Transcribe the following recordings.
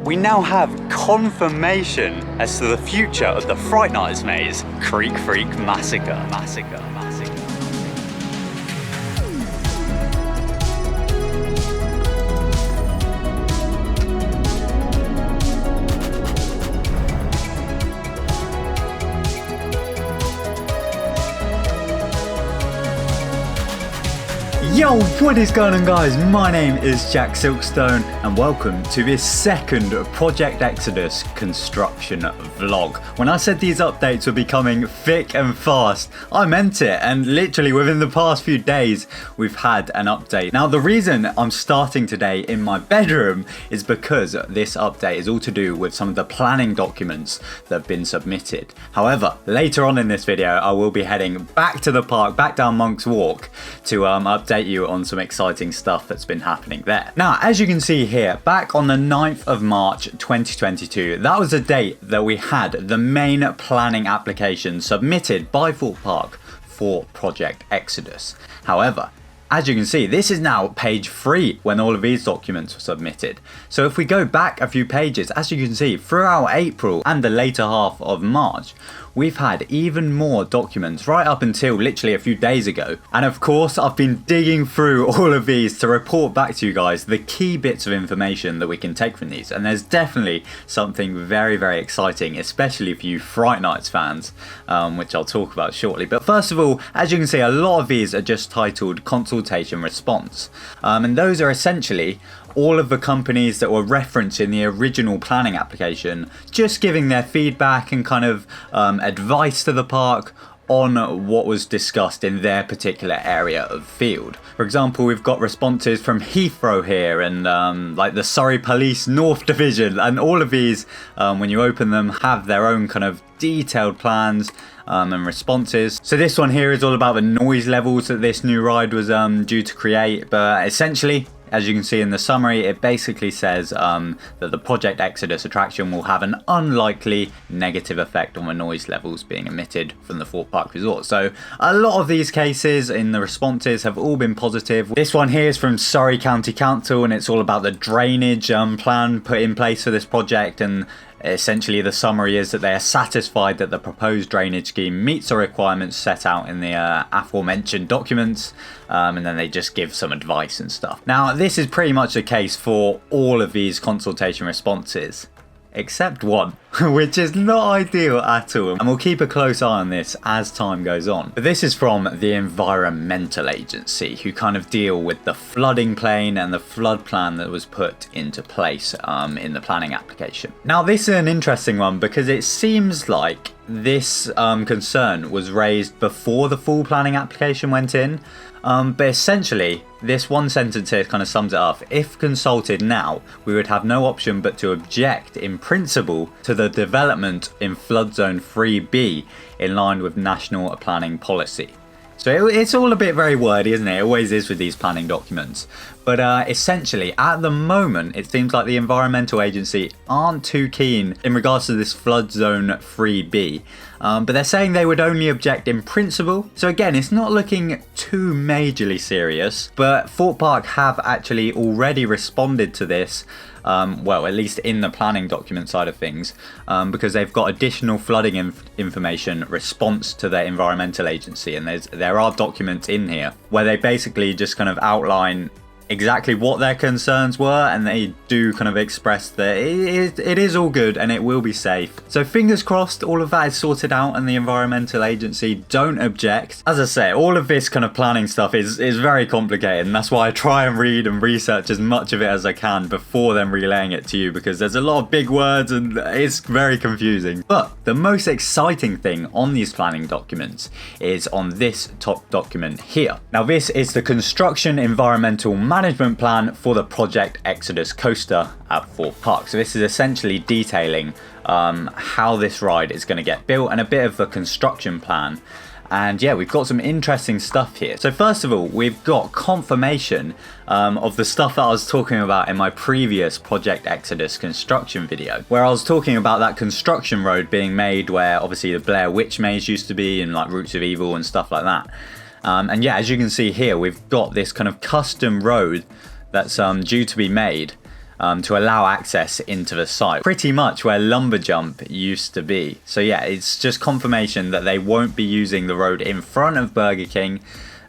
we now have confirmation as to the future of the Fright Nights maze, Freak Massacre. Yo, what is going on, guys? My name is TheJackSilkstone and welcome to this second Project Exodus construction vlog. When I said these updates would be coming thick and fast, I meant it, and literally within the past few days we've had an update. Now the reason I'm starting today in my bedroom is because this update is all to do with some of the planning documents that have been submitted. However, later on in this video I will be heading back to the park, back down Monk's Walk, to update you on some exciting stuff that's been happening there. Now, as you can see here, back on the 9th of March 2022, that was the date that we had the main planning application submitted by Thorpe Park for Project Exodus. However, as you can see, this is now page 3 when all of these documents were submitted. So if we go back a few pages, as you can see, throughout April and the later half of March, we've had even more documents right up until literally a few days ago. And of course, I've been digging through all of these to report back to you guys the key bits of information that we can take from these. And there's definitely something very, very exciting, especially for you Fright Nights fans, which I'll talk about shortly. But first of all, as you can see, a lot of these are just titled consultation response. And those are essentially all of the companies that were referenced in the original planning application, just giving their feedback and kind of advice to the park on what was discussed in their particular area of field. For example, we've got responses from Heathrow here and like the Surrey Police North Division, and all of these, when you open them, have their own kind of detailed plans and responses. So this one here is all about the noise levels that this new ride was due to create, but essentially, as you can see in the summary, it basically says that the Project Exodus attraction will have an unlikely negative effect on the noise levels being emitted from the Thorpe Park Resort. So a lot of these cases in the responses have all been positive. This one here is from Surrey County Council, and it's all about the drainage plan put in place for this project, and essentially the summary is that they are satisfied that the proposed drainage scheme meets the requirements set out in the aforementioned documents, and then they just give some advice and stuff. Now this is pretty much the case for all of these consultation responses, except one, which is not ideal at all, and we'll keep a close eye on this as time goes on. But this is from the Environmental Agency, who kind of deal with the flooding plain and the flood plan that was put into place in the planning application. Now this is an interesting one because it seems like this concern was raised before the full planning application went in, but essentially this one sentence here kind of sums it up. If consulted now, we would have no option but to object in principle to the development in flood zone 3B in line with national planning policy. So it's all a bit very wordy, isn't it? It always is with these planning documents. But essentially, at the moment, it seems like the Environmental Agency aren't too keen in regards to this flood zone 3B. But they're saying they would only object in principle. So again, it's not looking too majorly serious. But Thorpe Park have actually already responded to this. Well, at least in the planning document side of things, because they've got additional flooding information response to their Environmental Agency, and there are documents in here where they basically just kind of outline exactly what their concerns were, and they do kind of express that it is all good and it will be safe. So fingers crossed all of that is sorted out and the Environmental Agency don't object. As I say, all of this kind of planning stuff is very complicated, and that's why I try and read and research as much of it as I can before then relaying it to you, because there's a lot of big words and it's very confusing. But the most exciting thing on these planning documents is on this top document here. Now this is the Construction Environmental Management Plan for the Project Exodus coaster at Thorpe Park. So this is essentially detailing how this ride is going to get built and a bit of the construction plan. And yeah, we've got some interesting stuff here. So first of all, we've got confirmation of the stuff that I was talking about in my previous Project Exodus construction video, where I was talking about that construction road being made where obviously the Blair Witch Maze used to be, and like Roots of Evil and stuff like that. And yeah, as you can see here, we've got this kind of custom road that's due to be made to allow access into the site, pretty much where Lumberjump used to be. So yeah, it's just confirmation that they won't be using the road in front of Burger King.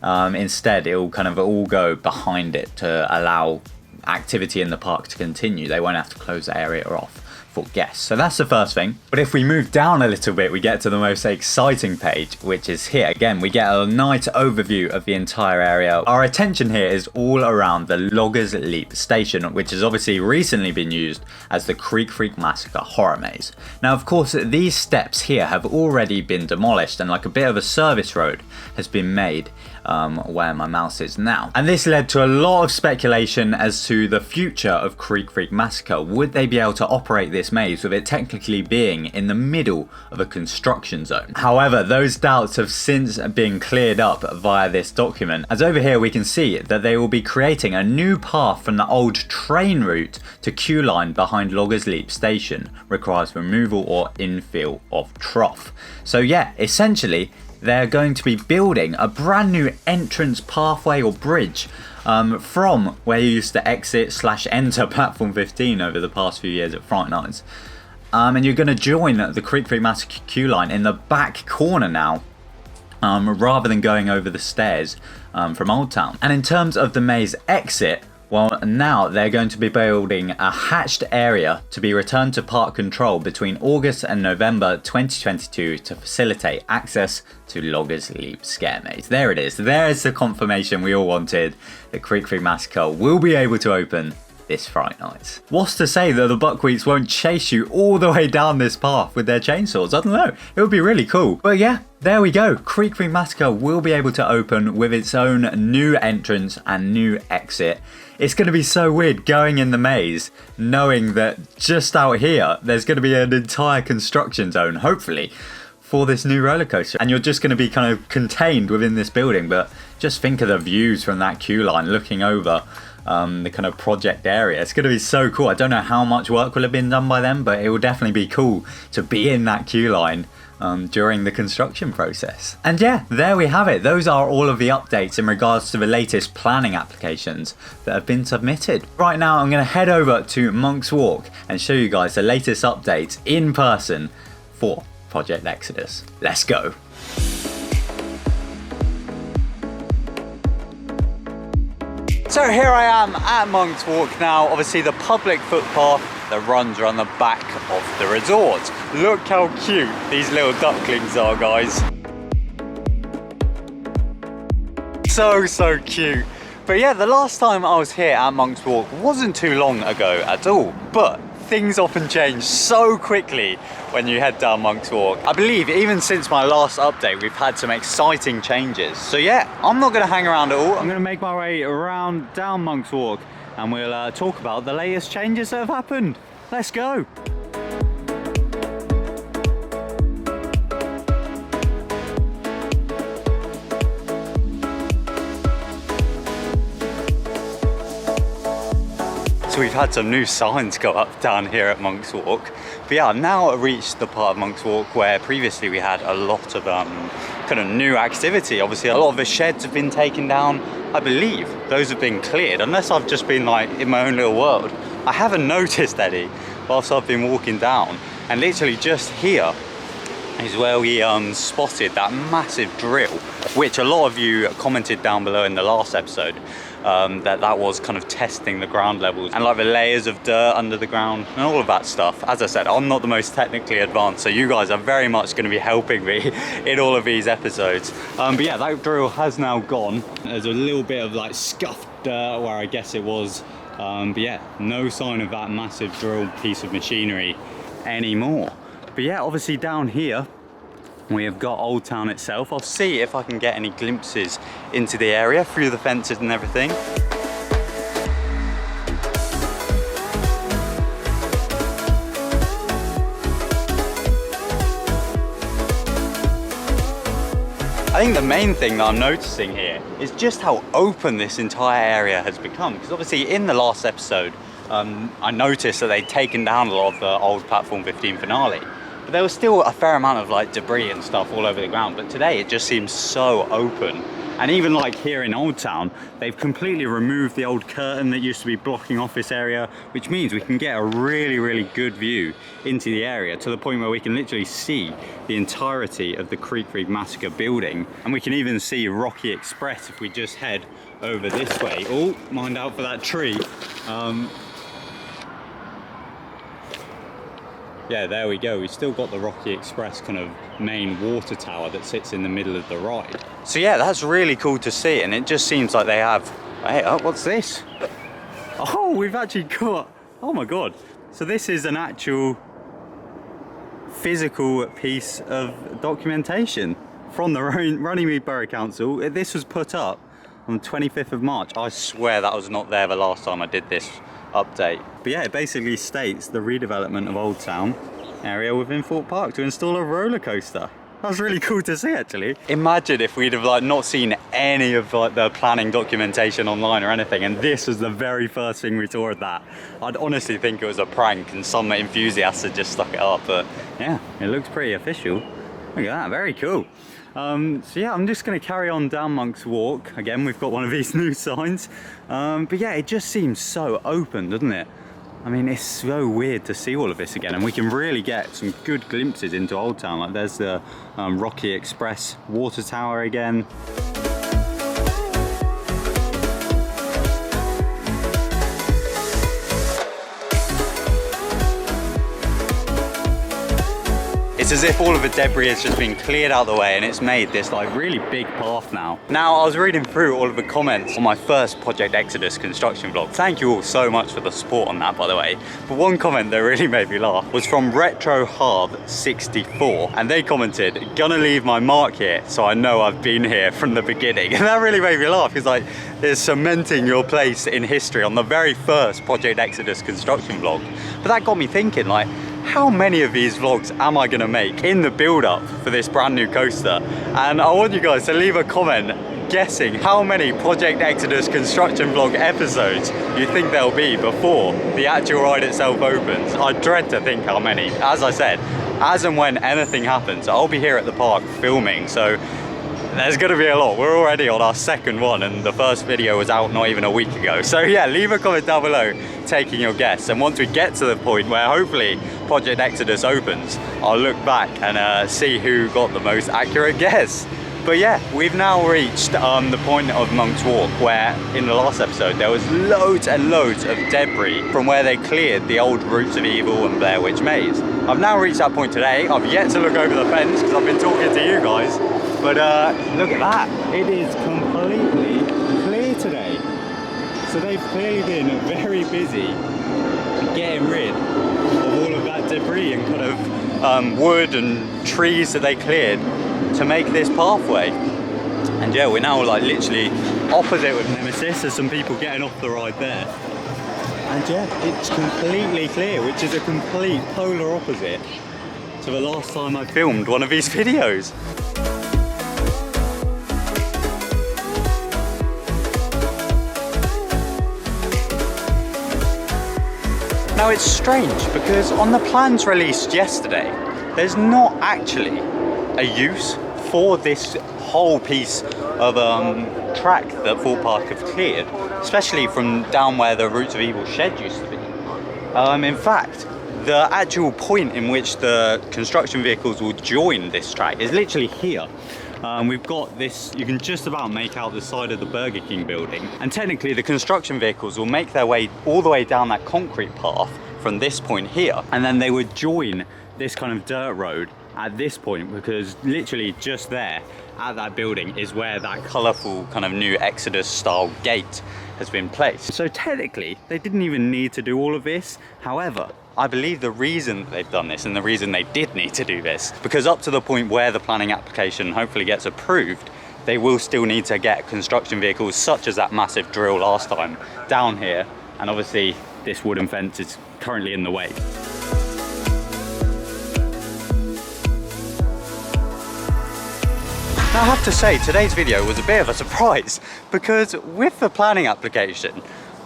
Instead, it will kind of all go behind it to allow activity in the park to continue. They won't have to close the area off for guests. So that's the first thing. But if we move down a little bit, we get to the most exciting page, which is here. Again, we get a nice overview of the entire area. Our attention here is all around the Loggers Leap station, which has obviously recently been used as the Freak Massacre horror maze. Now, of course, these steps here have already been demolished, and like a bit of a service road has been made where my mouse is now. And this led to a lot of speculation as to the future of Freak Massacre. Would they be able to operate this maze with it technically being in the middle of a construction zone? However, those doubts have since been cleared up via this document, as over here we can see that they will be creating a new path from the old train route to queue line behind Loggers Leap station. Requires removal or infill of trough. So yeah, essentially they're going to be building a brand new entrance pathway or bridge from where you used to exit / enter platform 15 over the past few years at Fright Nights. And you're going to join the Freak Massacre queue line in the back corner now, rather than going over the stairs from Old Town. And in terms of the maze exit, well, now they're going to be building a hatched area to be returned to park control between August and November 2022 to facilitate access to Loggers Leap Scare Maze. There it is. There's the confirmation we all wanted that Freak Massacre will be able to open this Fright Nights. What's to say that the buckwheats won't chase you all the way down this path with their chainsaws? I don't know. It would be really cool. But yeah, there we go. Freak Massacre will be able to open with its own new entrance and new exit. It's going to be so weird going in the maze, knowing that just out here, there's going to be an entire construction zone, hopefully, for this new roller coaster. And you're just going to be kind of contained within this building. But just think of the views from that queue line looking over the kind of project area. It's going to be so cool. I don't know how much work will have been done by them, but it will definitely be cool to be in that queue line during the construction process. And yeah, there we have it. Those are all of the updates in regards to the latest planning applications that have been submitted. Right now, I'm going to head over to Monk's Walk and show you guys the latest updates in person for Project Exodus. Let's go. So here I am at Monk's Walk now, obviously the public footpath that runs around the back of the resort. Look how cute these little ducklings are, guys. So cute. But yeah, the last time I was here at Monk's Walk wasn't too long ago at all, but things often change so quickly when you head down Monk's Walk. I believe even since my last update, we've had some exciting changes. So yeah, I'm not gonna hang around at all. I'm gonna make my way around down Monk's Walk and we'll talk about the latest changes that have happened. Let's go. So we've had some new signs go up down here at Monk's Walk. But yeah, I've now reached the part of Monk's Walk where previously we had a lot of kind of new activity. Obviously a lot of the sheds have been taken down. I believe those have been cleared, unless I've just been like in my own little world. I haven't noticed any whilst I've been walking down. And literally just here is where we spotted that massive drill, which a lot of you commented down below in the last episode. That was kind of testing the ground levels and like the layers of dirt under the ground and all of that stuff. As I said, I'm not the most technically advanced, so you guys are very much going to be helping me in all of these episodes. But yeah, that drill has now gone. There's a little bit of like scuffed dirt where I guess it was, but yeah, no sign of that massive drill piece of machinery anymore. But yeah, obviously down here we have got Old Town itself. I'll see if I can get any glimpses into the area through the fences and everything. I think the main thing that I'm noticing here is just how open this entire area has become. Because obviously in the last episode, I noticed that they'd taken down a lot of the old Platform 15 finale. But there was still a fair amount of like debris and stuff all over the ground. But today it just seems so open And even like here in Old Town, they've completely removed the old curtain that used to be blocking off this area, which means we can get a really good view into the area, to the point where we can literally see the entirety of the Freak Massacre building. And we can even see Rocky Express if we just head over this way. Oh, mind out for that tree. Yeah, there we go. We've still got the Rocky Express kind of main water tower that sits in the middle of the ride. So yeah, that's really cool to see, and it just seems like they have... Hey, oh, what's this? Oh, we've actually got... Oh my God. So this is an actual physical piece of documentation from the Runnymede Borough Council. This was put up on the 25th of March. I swear that was not there the last time I did this update. But yeah, it basically states the redevelopment of Old Town area within Thorpe Park to install a roller coaster. That was really cool to see, actually. Imagine if we'd have like not seen any of like the planning documentation online or anything, and this was the very first thing we saw of that. I'd honestly think it was a prank and some enthusiasts had just stuck it up, but yeah, it looks pretty official. Look at that, very cool. So yeah, I'm just going to carry on down Monk's Walk. Again, we've got one of these new signs. But yeah, it just seems so open, doesn't it? I mean, it's so weird to see all of this again, and we can really get some good glimpses into Old Town. Like there's the Rocky Express water tower again. It's as if all of the debris has just been cleared out of the way, and it's made this like really big path now. Now, I was reading through all of the comments on my first Project Exodus construction vlog. Thank you all so much for the support on that, by the way. But one comment that really made me laugh was from RetroHarv64, and they commented, "Gonna leave my mark here so I know I've been here from the beginning." And that really made me laugh, because like, it's cementing your place in history on the very first Project Exodus construction vlog. But that got me thinking, like, how many of these vlogs am I gonna make in the build-up for this brand new coaster? And I want you guys to leave a comment guessing how many Project Exodus construction vlog episodes you think there'll be before the actual ride itself opens. I dread to think how many. As I said, as and when anything happens, I'll be here at the park filming, so there's gonna be a lot. We're already on our second one, and the first video was out not even a week ago. So yeah, leave a comment down below taking your guess, and once we get to the point where hopefully Project Exodus opens, I'll look back and see who got the most accurate guess. But yeah, we've now reached the point of Monk's Walk, where in the last episode there was loads and loads of debris from where they cleared the old Roots of Evil and Blair Witch Maze. I've now reached that point today. I've yet to look over the fence because I've been talking to you guys. But look at that, it is completely clear today. So they've clearly been very busy getting rid of all of that debris and kind of wood and trees that they cleared to make this pathway. And yeah, we're now like literally opposite with Nemesis. There's some people getting off the ride there. And yeah, it's completely clear, which is a complete polar opposite to the last time I filmed one of these videos. Now it's strange because on the plans released yesterday, there's not actually a use for this whole piece of track that Thorpe Park have cleared, especially from down where the Roots of Evil shed used to be. In fact, the actual point in which the construction vehicles will join this track is literally here. We've got this, you can just about make out the side of the Burger King building, and technically the construction vehicles will make their way all the way down that concrete path from this point here, and then they would join this kind of dirt road at this point, because literally just there at that building is where that colourful kind of new Exodus style gate has been placed. So technically they didn't even need to do all of this. However, I believe the reason that they've done this, and the reason they did need to do this, because up to the point where the planning application hopefully gets approved, they will still need to get construction vehicles such as that massive drill last time down here, and obviously this wooden fence is currently in the way. Now I have to say, today's video was a bit of a surprise, because with the planning application,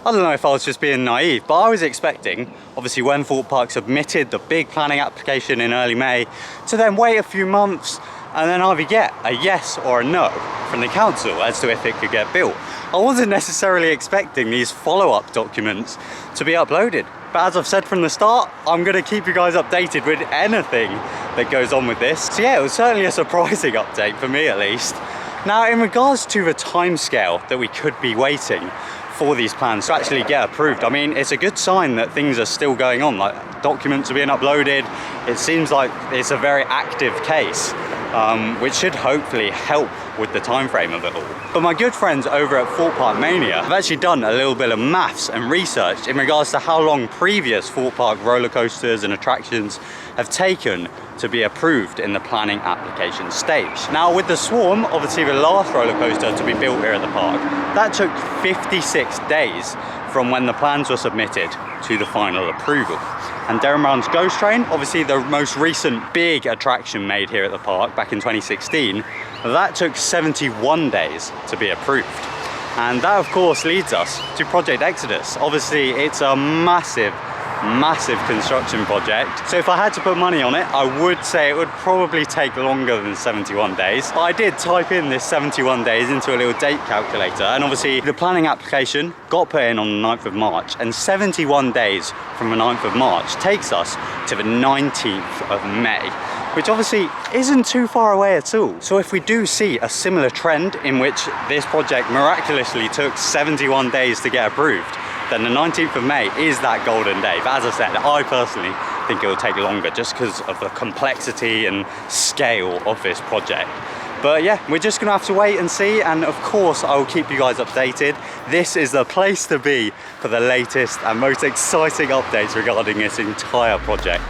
I don't know if I was just being naive, but I was expecting, obviously when Thorpe Park submitted the big planning application in early May, to then wait a few months, and then either get a yes or a no from the council as to if it could get built. I wasn't necessarily expecting these follow-up documents to be uploaded, but as I've said from the start, I'm going to keep you guys updated with anything that goes on with this. So yeah, it was certainly a surprising update for me at least. Now, in regards to the timescale that we could be waiting for these plans to actually get approved, I mean, it's a good sign that things are still going on, like documents are being uploaded. It seems like it's a very active case, which should hopefully help with the time frame of it all. But my good friends over at Thorpe Park Mania have actually done a little bit of maths and research in regards to how long previous Thorpe Park roller coasters and attractions have taken to be approved in the planning application stage. Now, with the Swarm, obviously the last roller coaster to be built here at the park, that took 56 days from when the plans were submitted to the final approval. And Darren Brown's Ghost Train, obviously the most recent big attraction made here at the park back in 2016, that took 71 days to be approved. And that of course leads us to Project Exodus. Obviously it's a massive construction project. So if I had to put money on it, I would say it would probably take longer than 71 days. But I did type in this 71 days into a little date calculator, and obviously the planning application got put in on the 9th of March, and 71 days from the 9th of March takes us to the 19th of May, which obviously isn't too far away at all. So if we do see a similar trend in which this project miraculously took 71 days to get approved, then the 19th of May is that golden day. But as I said, I personally think it will take longer just because of the complexity and scale of this project. But yeah, we're just gonna have to wait and see, and of course I will keep you guys updated. This is the place to be for the latest and most exciting updates regarding this entire project.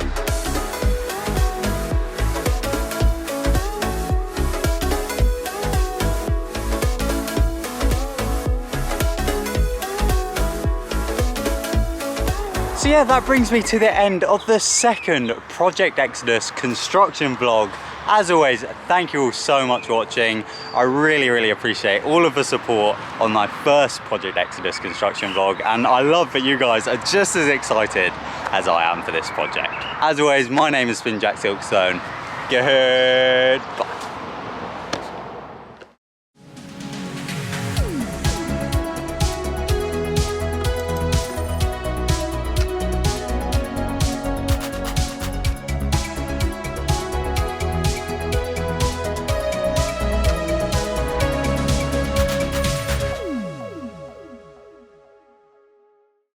So yeah, that brings me to the end of the second Project Exodus construction vlog. As always, thank you all so much for watching. I really appreciate all of the support on my first Project Exodus construction vlog, and I love that you guys are just as excited as I am for this project. As always, my name has been TheJackSilkstone. Goodbye.